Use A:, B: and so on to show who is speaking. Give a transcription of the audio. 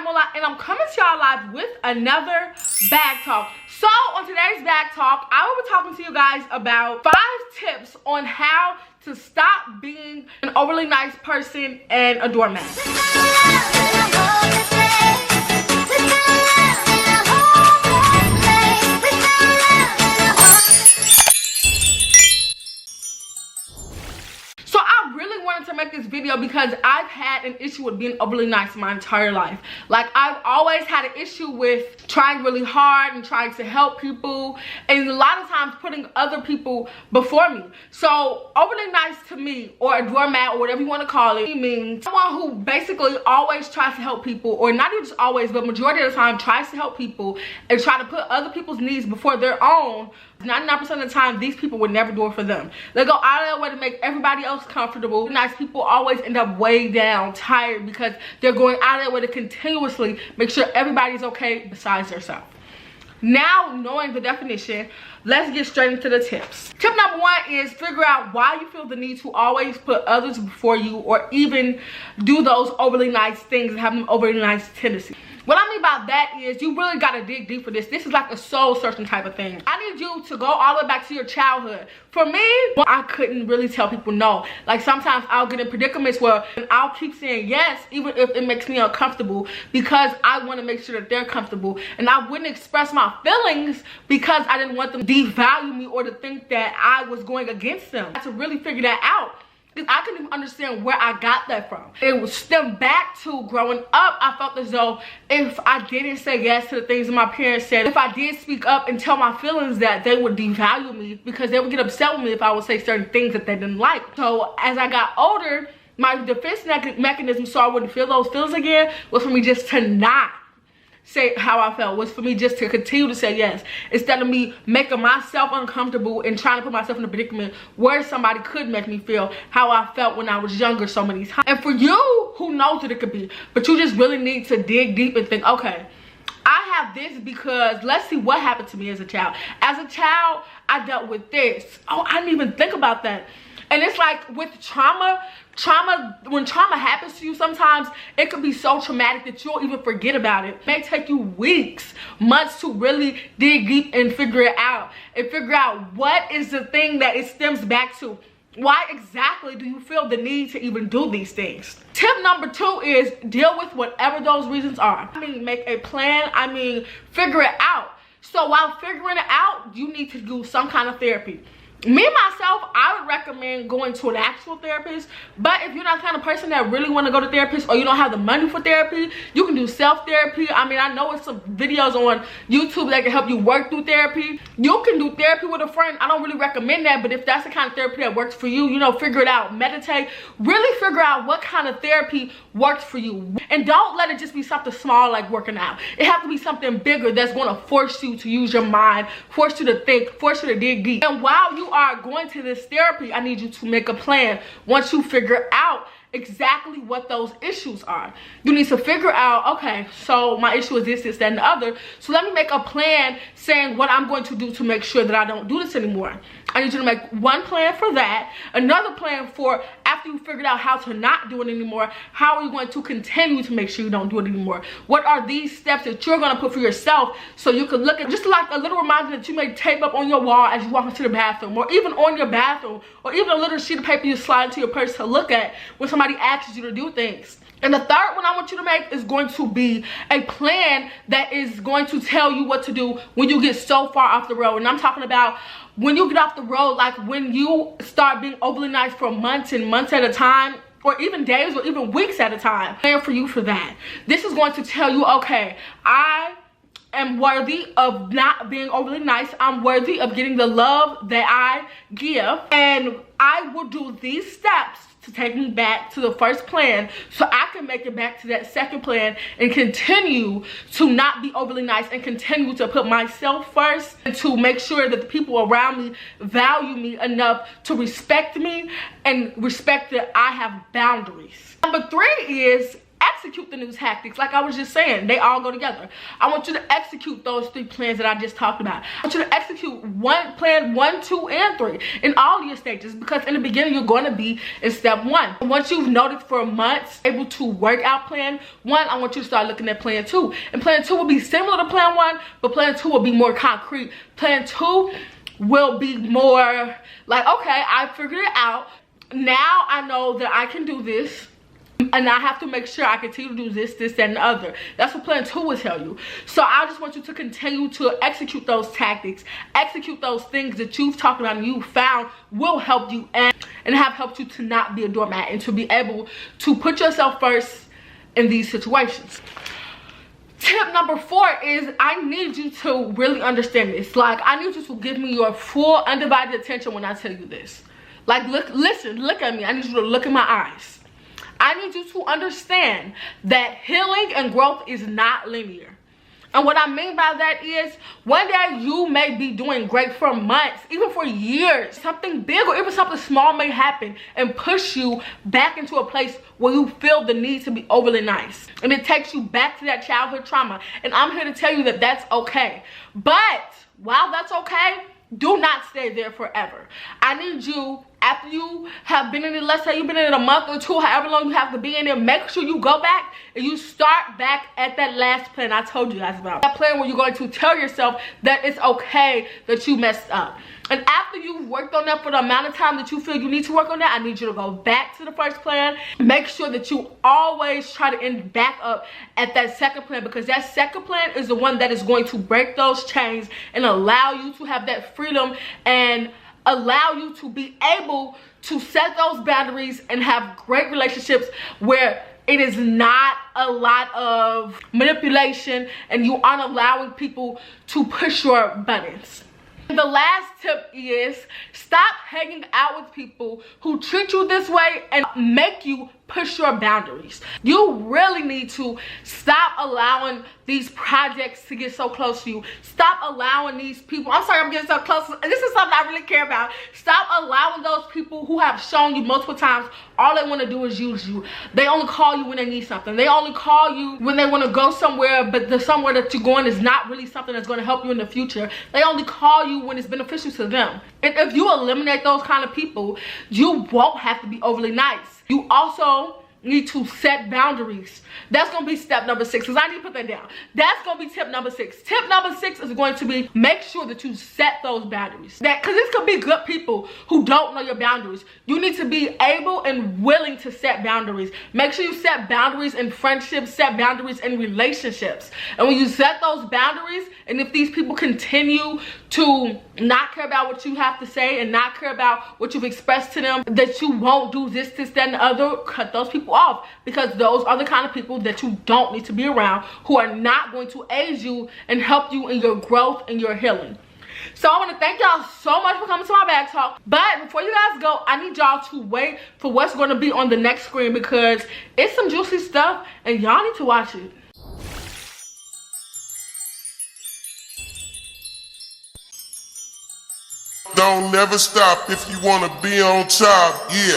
A: I'm Mula, and I'm coming to y'all live with another bag talk. So on today's bag talk, I will be talking to you guys about 5 tips on how to stop being an overly nice person and a doormat. To make this video because I've had an issue with being overly nice my entire life. Like, I've always had an issue with trying really hard and trying to help people, and a lot of times putting other people before me. So overly nice to me, or a doormat, or whatever you want to call it, means someone who basically always tries to help people, or not even just always, but majority of the time tries to help people and try to put other people's needs before their own. 99% of the time, these people would never do it for them. They go out of their way to make everybody else comfortable. Nice people always end up way down, tired, because they're going out of their way to continuously make sure everybody's okay besides themselves. Now, knowing the definition, let's get straight into the tips. Tip number 1 is figure out why you feel the need to always put others before you, or even do those overly nice things and have them overly nice tendencies. What I mean by that is you really got to dig deep for this. This is like a soul searching type of thing. I need you to go all the way back to your childhood. For me, I couldn't really tell people no. Like, sometimes I'll get in predicaments where I'll keep saying yes, even if it makes me uncomfortable, because I want to make sure that they're comfortable. And I wouldn't express my feelings because I didn't want them to devalue me or to think that I was going against them. I had to really figure that out. I couldn't even understand where I got that from. It was stemmed back to growing up. I felt as though if I didn't say yes to the things that my parents said, if I did speak up and tell my feelings, that they would devalue me, because they would get upset with me if I would say certain things that they didn't like. So as I got older, my defense mechanism, so I wouldn't feel those feelings again, was for me just to not say how I felt, was for me just to continue to say yes, instead of me making myself uncomfortable and trying to put myself in a predicament where somebody could make me feel how I felt when I was younger so many times. And for you, who knows what it could be, but you just really need to dig deep and think, okay, I have this because let's see what happened to me as a child. As a child, I dealt with this. Oh, I didn't even think about that. And it's like with trauma, when trauma happens to you, sometimes it could be so traumatic that you'll even forget about it. It may take you weeks, months to really dig deep and figure it out. And figure out what is the thing that it stems back to. Why exactly do you feel the need to even do these things? Tip number 2 is deal with whatever those reasons are. I mean, make a plan. I mean, figure it out. So while figuring it out, you need to do some kind of therapy. Me, myself, I would recommend going to an actual therapist. But if you're not the kind of person that really want to go to therapist, or you don't have the money for therapy, you can do self-therapy. I mean, I know it's some videos on YouTube that can help you work through therapy. You can do therapy with a friend. I don't really recommend that, but if that's the kind of therapy that works for you, you know, figure it out. Meditate. Really figure out what kind of therapy works for you. And don't let it just be something small like working out. It has to be something bigger that's going to force you to use your mind, force you to think, force you to dig deep. And while you are going to this therapy, I need you to make a plan. Once you figure out exactly what those issues are, you need to figure out, okay, so my issue is this, that, and the other. So let me make a plan saying what I'm going to do to make sure that I don't do this anymore. I need you to make one plan for that, another plan for after you figured out how to not do it anymore, how are you going to continue to make sure you don't do it anymore? What are these steps that you're going to put for yourself, so you can look at just like a little reminder that you may tape up on your wall as you walk into the bathroom, or even on your bathroom, or even a little sheet of paper you slide into your purse to look at when somebody asks you to do things. And the third one I want you to make is going to be a plan that is going to tell you what to do when you get so far off the road. And I'm talking about when you get off the road, like when you start being overly nice for months and months at a time, or even days, or even weeks at a time. Plan for you for that. This is going to tell you, okay, I am worthy of not being overly nice. I'm worthy of getting the love that I give. And I will do these steps to take me back to the first plan, so I can make it back to that second plan and continue to not be overly nice, and continue to put myself first, and to make sure that the people around me value me enough to respect me and respect that I have boundaries. Number 3 is execute the new tactics. Like I was just saying, they all go together. I want you to execute those 3 plans that I just talked about. I want you to execute plan 1, 2, and 3 in all your stages, because in the beginning you're going to be in step 1. Once you've noticed for months able to work out plan 1, I want you to start looking at plan 2. And plan 2 will be similar to plan 1, but plan 2 will be more concrete. Plan 2 will be more like, okay, I figured it out. Now I know that I can do this, and I have to make sure I continue to do this, that, and the other. That's what plan 2 will tell you. So I just want you to continue to execute those tactics, execute those things that you've talked about and you found will help you and have helped you to not be a doormat and to be able to put yourself first in these situations. Tip number 4 is I need you to really understand this. Like, I need you to give me your full undivided attention when I tell you this. Like, look at me. I need you to look in my eyes. I need you to understand that healing and growth is not linear. And what I mean by that is, one day you may be doing great for months, even for years. Something big or even something small may happen and push you back into a place where you feel the need to be overly nice. And it takes you back to that childhood trauma. And I'm here to tell you that that's okay. But while that's okay, do not stay there forever. I need you, after you have been in it, let's say you've been in it a month or 2, however long you have to be in it, make sure you go back and you start back at that last plan I told you guys about. That plan where you're going to tell yourself that it's okay that you messed up. And after you've worked on that for the amount of time that you feel you need to work on that, I need you to go back to the first plan. Make sure that you always try to end back up at that second plan, because that second plan is the one that is going to break those chains and allow you to have that freedom and allow you to be able to set those boundaries and have great relationships where it is not a lot of manipulation and you aren't allowing people to push your buttons. The last tip is stop hanging out with people who treat you this way and make you push your boundaries. You really need to stop allowing these projects to get so close to you. Stop allowing these people, I'm sorry I'm getting so close, this is something I really care about. Stop allowing those people who have shown you multiple times all they want to do is use you. They only call you when they need something. They only call you when they want to go somewhere, but the somewhere that you're going is not really something that's going to help you in the future. They only call you when it's beneficial to them. And if you eliminate those kind of people, you won't have to be overly nice. You also need to set boundaries. That's going to be step number 6, because I need to put that down. That's going to be tip number 6. Tip number 6 is going to be make sure that you set those boundaries. Because this could be good people who don't know your boundaries. You need to be able and willing to set boundaries. Make sure you set boundaries in friendships, set boundaries in relationships. And when you set those boundaries, and if these people continue to not care about what you have to say and not care about what you've expressed to them, that you won't do this, that, and the other, cut those people off, because those are the kind of people that you don't need to be around, who are not going to aid you and help you in your growth and your healing. So I want to thank y'all so much for coming to my bag talk. But before you guys go, I need y'all to wait for what's going to be on the next screen, because it's some juicy stuff and y'all need to watch it.
B: Don't never stop if you wanna be on top, yeah.